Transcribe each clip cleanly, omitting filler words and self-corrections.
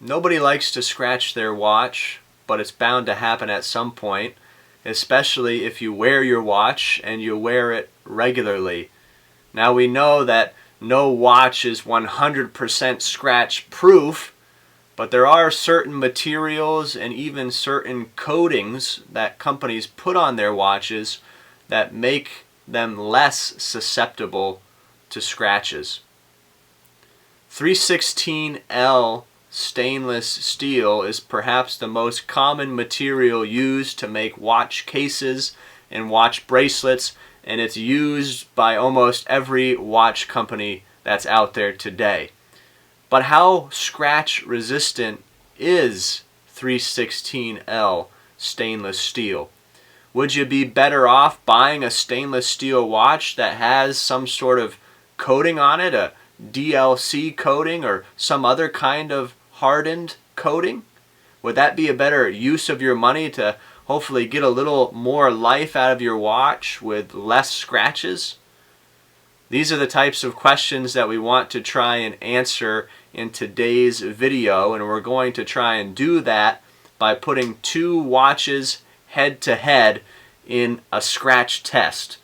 Nobody likes to scratch their watch, but it's bound to happen at some point, especially if you wear your watch and you wear it regularly. Now we know that no watch is 100% scratch proof, but there are certain materials and even certain coatings that companies put on their watches that make them less susceptible to scratches. 316L stainless steel is perhaps the most common material used to make watch cases and watch bracelets, and it's used by almost every watch company that's out there today. But how scratch resistant is 316L stainless steel? Would you be better off buying a stainless steel watch that has some sort of coating on it, a DLC coating or some other kind of hardened coating? Would that be a better use of your money to hopefully get a little more life out of your watch with less scratches? These are the types of questions that we want to try and answer in today's video, and we're going to try and do that by putting two watches head to head in a scratch test.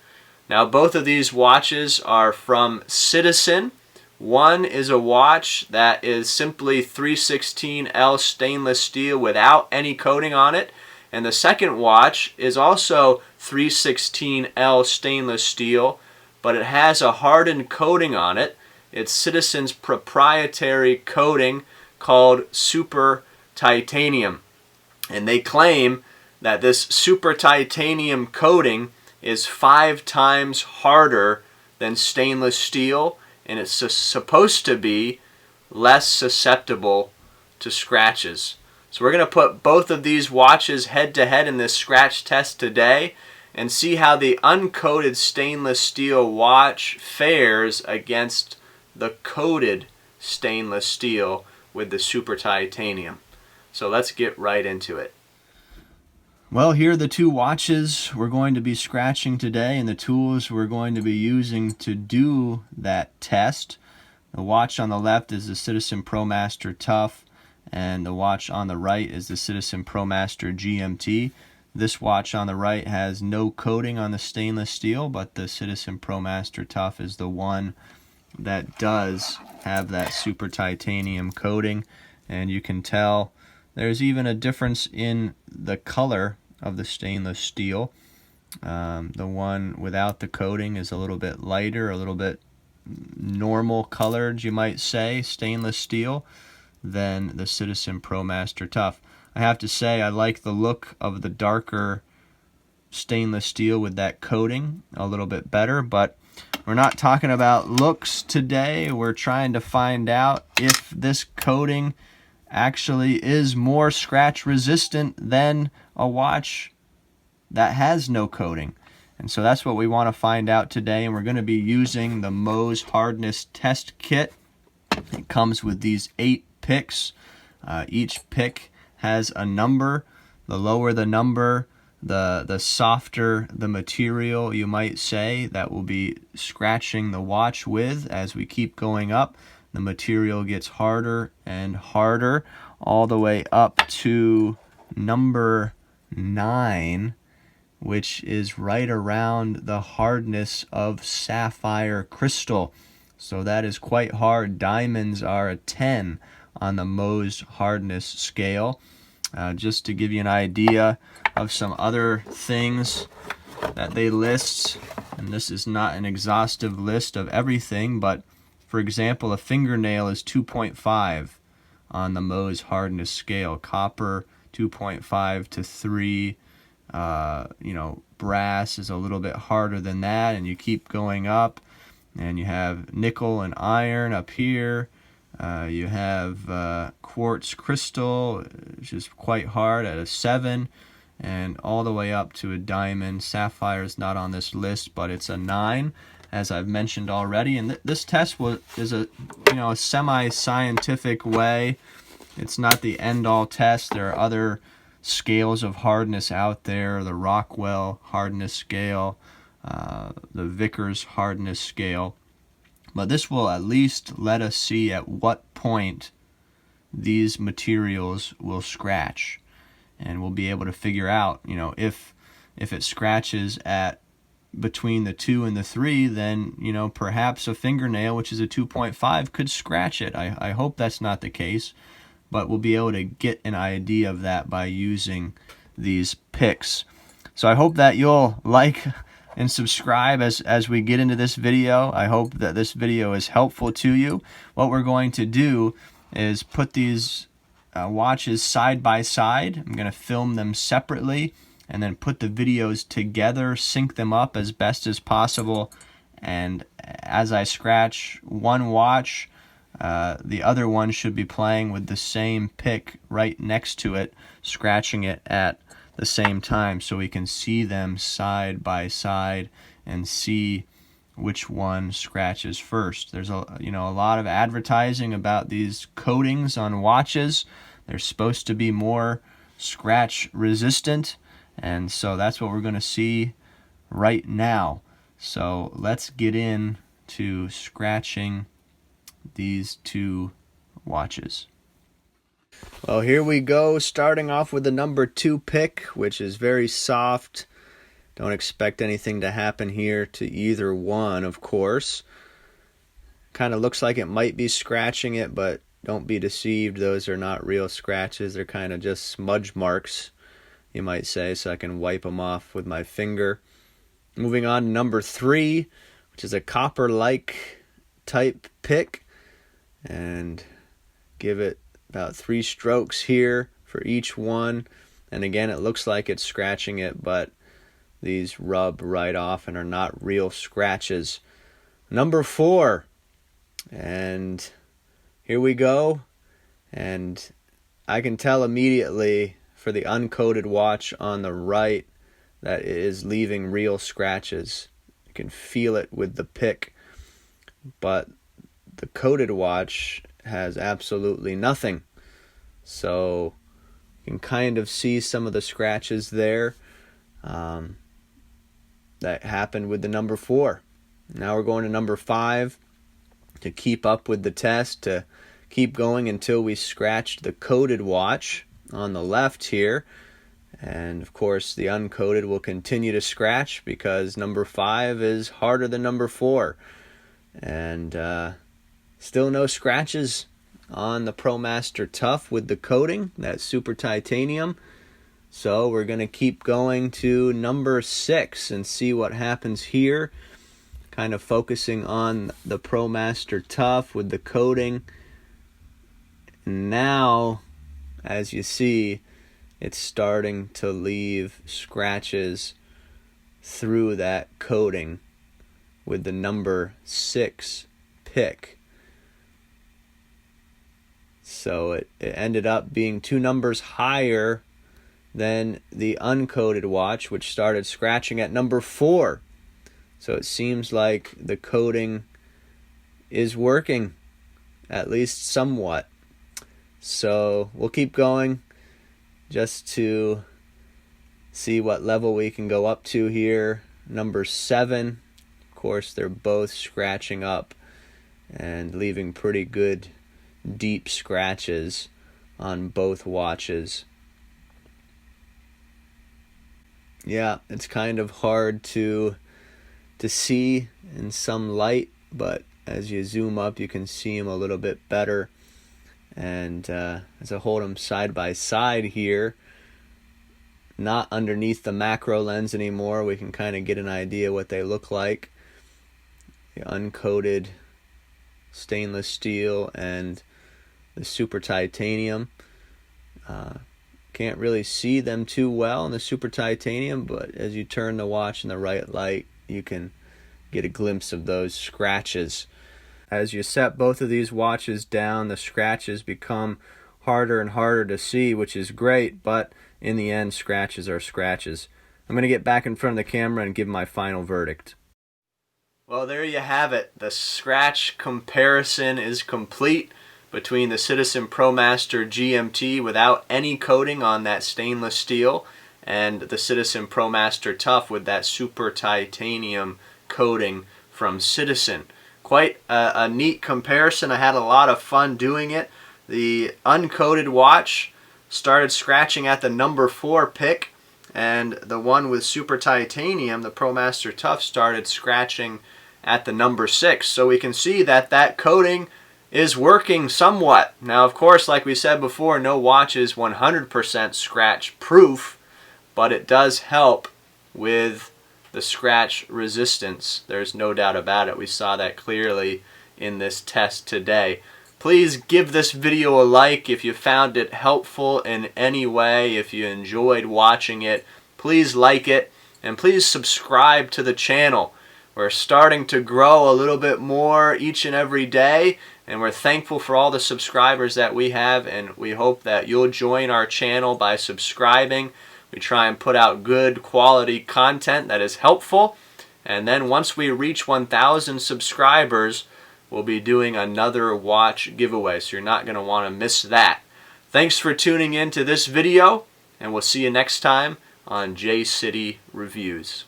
Now both of these watches are from Citizen. One is a watch that is simply 316L stainless steel without any coating on it, and the second watch is also 316L stainless steel, but it has a hardened coating on it. It's Citizen's proprietary coating called super titanium, and they claim that this super titanium coating is 5 times harder than stainless steel, and it's supposed to be less susceptible to scratches. So we're going to put both of these watches head to head in this scratch test today and see how the uncoated stainless steel watch fares against the coated stainless steel with the super titanium. So let's get right into it. Well, here are the two watches we're going to be scratching today and the tools we're going to be using to do that test. The watch on the left is the Citizen Promaster Tough, and the watch on the right is the Citizen Promaster GMT. This watch on the right has no coating on the stainless steel, but the Citizen Promaster Tough is the one that does have that super titanium coating, and you can tell there's even a difference in the color of the stainless steel. The one without the coating is a little bit lighter, a little bit normal colored, you might say, stainless steel than the Citizen Promaster Tough. I have to say I like the look of the darker stainless steel with that coating a little bit better, but we're not talking about looks today. We're trying to find out if this coating actually is more scratch resistant than a watch that has no coating. And so that's what we want to find out today, and we're going to be using the Mohs hardness test kit. It comes with these 8 picks. Each pick has a number. The lower the number, the softer the material, you might say, that we'll be scratching the watch with. As we keep going up, the material gets harder and harder, all the way up to number 9, which is right around the hardness of sapphire crystal. So that is quite hard. Diamonds are a 10 on the Mohs hardness scale. Just to give you an idea of some other things that they list, and this is not an exhaustive list of everything, but for example, a fingernail is 2.5 on the Mohs hardness scale. Copper 2.5 to 3. Brass is a little bit harder than that, and you keep going up, and you have nickel and iron up here. You have quartz crystal, which is quite hard at a 7, and all the way up to a diamond. Sapphire is not on this list, but it's a 9, as I've mentioned already. And this test is a semi-scientific way. It's not the end-all test. There are other scales of hardness out there: the Rockwell hardness scale, the Vickers hardness scale. But this will at least let us see at what point these materials will scratch. And we'll be able to figure out, you know, if it scratches at between the 2 and the 3, then, you know, perhaps a fingernail, which is a 2.5, could scratch it. I hope that's not the case, but we'll be able to get an idea of that by using these picks. So I hope that you'll like and subscribe as we get into this video. I hope that this video is helpful to you. What we're going to do is put these watches side by side. I'm going to film them separately and then put the videos together, sync them up as best as possible, and as I scratch one watch, the other one should be playing with the same pick right next to it, scratching it at the same time, so we can see them side by side and see which one scratches first. There's a lot of advertising about these coatings on watches. They're supposed to be more scratch resistant, and so that's what we're going to see right now. So let's get in to scratching these two watches. Well, here we go, starting off with the number 2 pick, which is very soft. Don't expect anything to happen here to either one, of course. Kind of looks like it might be scratching it, but don't be deceived. Those are not real scratches. They're kind of just smudge marks, you might say, so I can wipe them off with my finger. Moving on to number 3, which is a copper-like type pick, and give it about 3 strokes here for each one. And again, it looks like it's scratching it, but these rub right off and are not real scratches. Number 4, and here we go. And I can tell immediately for the uncoated watch on the right that it is leaving real scratches. You can feel it with the pick, but the coated watch has absolutely nothing. So you can kind of see some of the scratches there that happened with the number 4. Now we're going to number 5 to keep up with the test, to keep going until we scratched the coated watch on the left here. And of course the uncoated will continue to scratch because number 5 is harder than number 4. And still no scratches on the Promaster Tough with the coating, that super titanium. So we're going to keep going to number 6 and see what happens here. Kind of focusing on the Promaster Tough with the coating. Now, as you see, it's starting to leave scratches through that coating with the number 6 pick. So it ended up being 2 numbers higher than the uncoated watch, which started scratching at number 4. So it seems like the coating is working, at least somewhat. So we'll keep going just to see what level we can go up to here. Number 7, of course, they're both scratching up and leaving pretty good deep scratches on both watches. Yeah, it's kind of hard to see in some light, but as you zoom up you can see them a little bit better. And as I hold them side by side here, not underneath the macro lens anymore, we can kind of get an idea what they look like. The uncoated stainless steel and the super titanium. Can't really see them too well in the super titanium, but as you turn the watch in the right light, you can get a glimpse of those scratches. As you set both of these watches down, the scratches become harder and harder to see, which is great, but in the end, scratches are scratches. I'm going to get back in front of the camera and give my final verdict. Well, there you have it. The scratch comparison is complete between the Citizen Promaster GMT without any coating on that stainless steel and the Citizen Promaster Tough with that super titanium coating from Citizen. Quite a neat comparison. I had a lot of fun doing it. The uncoated watch started scratching at the number 4 pick, and the one with super titanium, the Promaster Tough, started scratching at the number 6. So we can see that that coating is working somewhat. Now, of course, like we said before, no watch is 100% scratch proof, but it does help with the scratch resistance. There's no doubt about it. We saw that clearly in this test today. Please give this video a like if you found it helpful in any way. If you enjoyed watching it, please like it, and please subscribe to the channel. We're starting to grow a little bit more each and every day, and we're thankful for all the subscribers that we have, and we hope that you'll join our channel by subscribing. We try and put out good quality content that is helpful, and then once we reach 1,000 subscribers, we'll be doing another watch giveaway, so you're not going to want to miss that. Thanks for tuning in to this video, and we'll see you next time on J City Reviews.